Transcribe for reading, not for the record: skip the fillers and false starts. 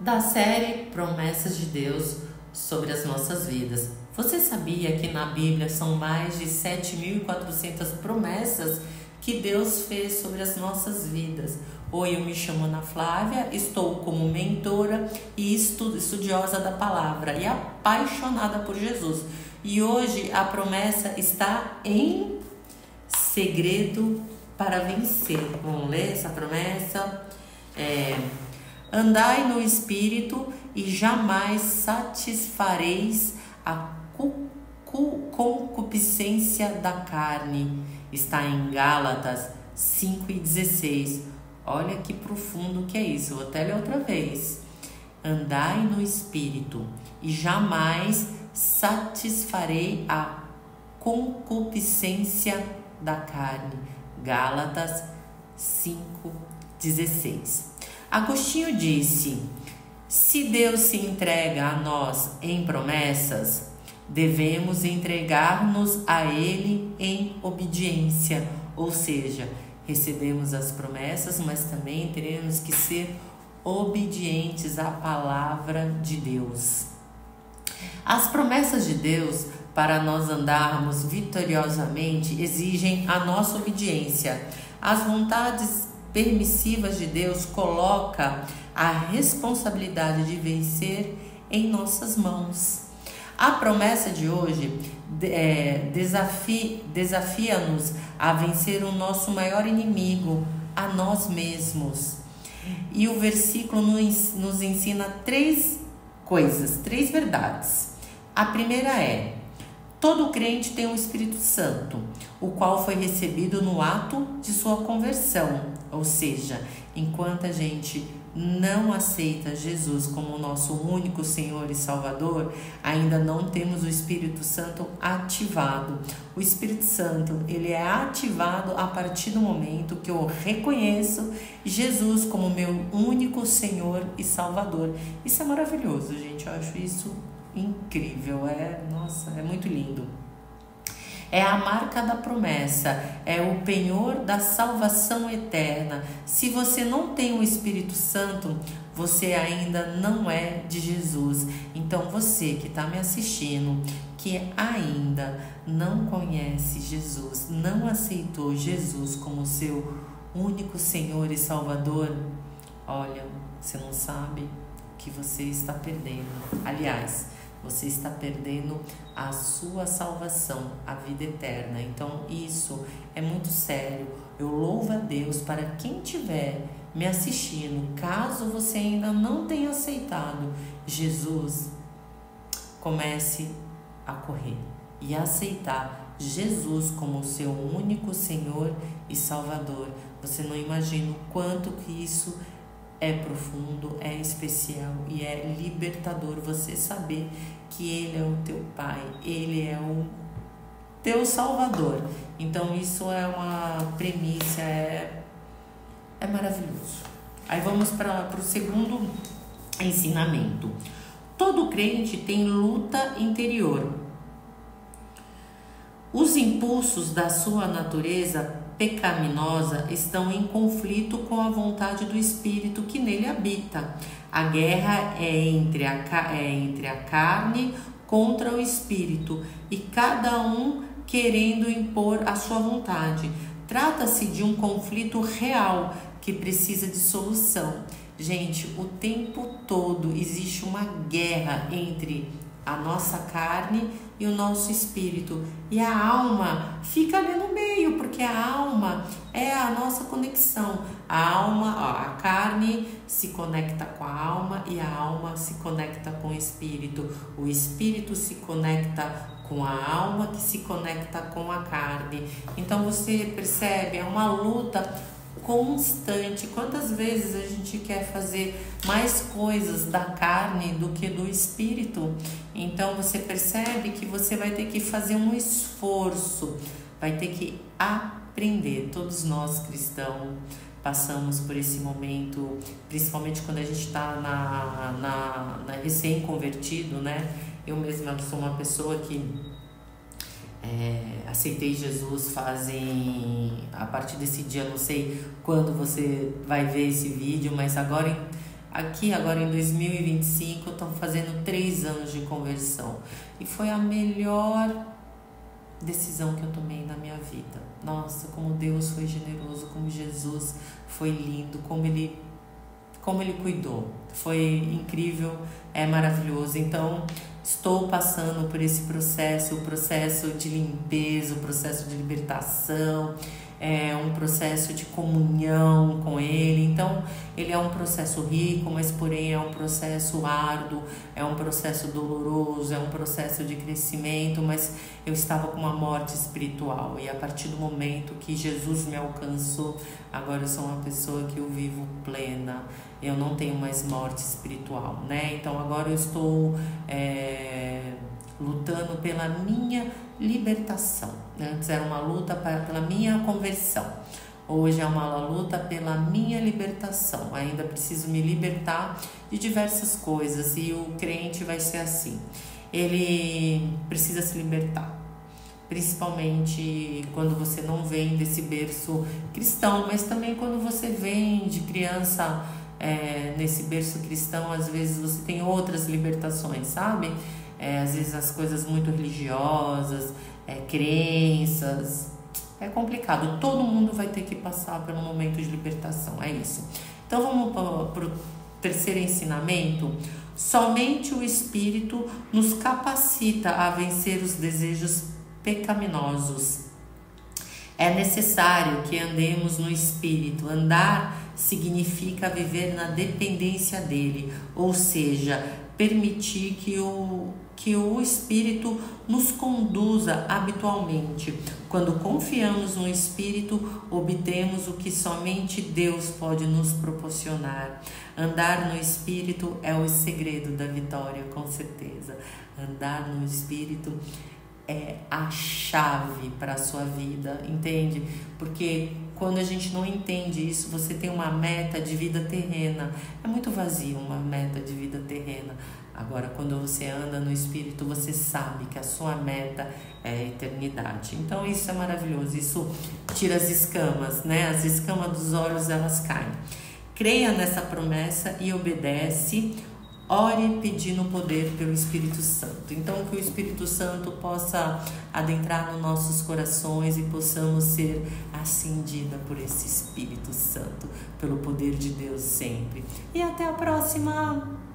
da série Promessas de Deus sobre as nossas vidas. Você sabia que na Bíblia são mais de 7.400 promessas que Deus fez sobre as nossas vidas? Oi, eu me chamo Ana Flávia, estou como mentora e estudiosa da palavra e apaixonada por Jesus. E hoje a promessa está em segredo para vencer. Vamos ler essa promessa? Andai no Espírito e jamais satisfareis a concupiscência da carne. Está em Gálatas 5:16. Olha que profundo que é isso. Vou até ler outra vez. Andai no Espírito e jamais satisfarei a concupiscência da carne. Gálatas 5:16. Agostinho disse: se Deus se entrega a nós em promessas, devemos entregar-nos a Ele em obediência. Ou seja, recebemos as promessas, mas também teremos que ser obedientes à palavra de Deus. As promessas de Deus, para nós andarmos vitoriosamente, exigem a nossa obediência. As vontades permissivas de Deus coloca a responsabilidade de vencer em nossas mãos. A promessa de hoje desafia-nos a vencer o nosso maior inimigo, a nós mesmos. E o versículo nos ensina três verdades. A primeira é: todo crente tem um Espírito Santo, o qual foi recebido no ato de sua conversão. Ou seja, enquanto a gente não aceita Jesus como nosso único Senhor e Salvador, ainda não temos o Espírito Santo ativado. O Espírito Santo, ele é ativado a partir do momento que eu reconheço Jesus como meu único Senhor e Salvador. Isso é maravilhoso, gente. Eu acho isso incrível. Nossa, é muito lindo. É a marca da promessa, é o penhor da salvação eterna. Se você não tem o Espírito Santo, você ainda não é de Jesus. Então você que está me assistindo, que ainda não conhece Jesus, não aceitou Jesus como seu único Senhor e Salvador, olha, você não sabe o que você está perdendo. Aliás, você está perdendo a sua salvação, a vida eterna. Então isso é muito sério. Eu louvo a Deus para quem estiver me assistindo. Caso você ainda não tenha aceitado Jesus, comece a correr e aceitar Jesus como seu único Senhor e Salvador. Você não imagina o quanto que isso é profundo, é especial e é libertador você saber que Ele é o teu Pai, Ele é o teu Salvador. Então isso é uma premissa, é maravilhoso. Aí vamos para o segundo ensinamento. Todo crente tem luta interior. Os impulsos da sua natureza pecaminosa estão em conflito com a vontade do Espírito que nele habita. A guerra é entre a carne contra o Espírito e cada um querendo impor a sua vontade. Trata-se de um conflito real que precisa de solução. Gente, o tempo todo existe uma guerra entre a nossa carne e o nosso espírito, e a alma fica ali no meio, porque a alma é a nossa conexão. A carne se conecta com a alma e a alma se conecta com o espírito se conecta com a alma, que se conecta com a carne. Então você percebe, é uma luta constante. Quantas vezes a gente quer fazer mais coisas da carne do que do espírito? Então você percebe que você vai ter que fazer um esforço, vai ter que aprender. Todos nós cristãos passamos por esse momento, principalmente quando a gente está na recém-convertido, né? Eu mesma sou uma pessoa que aceitei Jesus a partir desse dia, não sei quando você vai ver esse vídeo, mas agora aqui agora em 2025 eu tô fazendo 3 anos de conversão. E foi a melhor decisão que eu tomei na minha vida. Nossa, como Deus foi generoso, como Jesus foi lindo, como ele cuidou. Foi incrível, é maravilhoso. Então, estou passando por esse processo, o processo de limpeza, o processo de libertação, um processo de comunhão com Ele. Então, ele é um processo rico, mas porém é um processo árduo, é um processo doloroso, é um processo de crescimento, mas eu estava com uma morte espiritual, e a partir do momento que Jesus me alcançou, agora eu sou uma pessoa que eu vivo plena, eu não tenho mais morte espiritual, né? Então agora eu estou lutando pela minha libertação. Antes era uma luta pela minha conversão. Hoje é uma luta pela minha libertação. Ainda preciso me libertar de diversas coisas, e o crente vai ser assim. Ele precisa se libertar. Principalmente quando você não vem desse berço cristão, mas também quando você vem de criança nesse berço cristão, às vezes você tem outras libertações, sabe? Às vezes as coisas muito religiosas, crenças, é complicado. Todo mundo vai ter que passar por um momento de libertação, é isso. Então vamos para o terceiro ensinamento. Somente o Espírito nos capacita a vencer os desejos pecaminosos. É necessário que andemos no Espírito. Andar significa viver na dependência dele, ou seja, permitir que o Espírito nos conduza habitualmente. Quando confiamos no Espírito, obtemos o que somente Deus pode nos proporcionar. Andar no Espírito é o segredo da vitória, com certeza. Andar no Espírito é a chave para a sua vida, entende? Porque quando a gente não entende isso, você tem uma meta de vida terrena. É muito vazio uma meta de vida terrena. Agora, quando você anda no Espírito, você sabe que a sua meta é a eternidade. Então, isso é maravilhoso. Isso tira as escamas, né? As escamas dos olhos, elas caem. Creia nessa promessa e obedece. Ore pedindo poder pelo Espírito Santo. Então, que o Espírito Santo possa adentrar nos nossos corações e possamos ser acendida por esse Espírito Santo, pelo poder de Deus sempre. E até a próxima!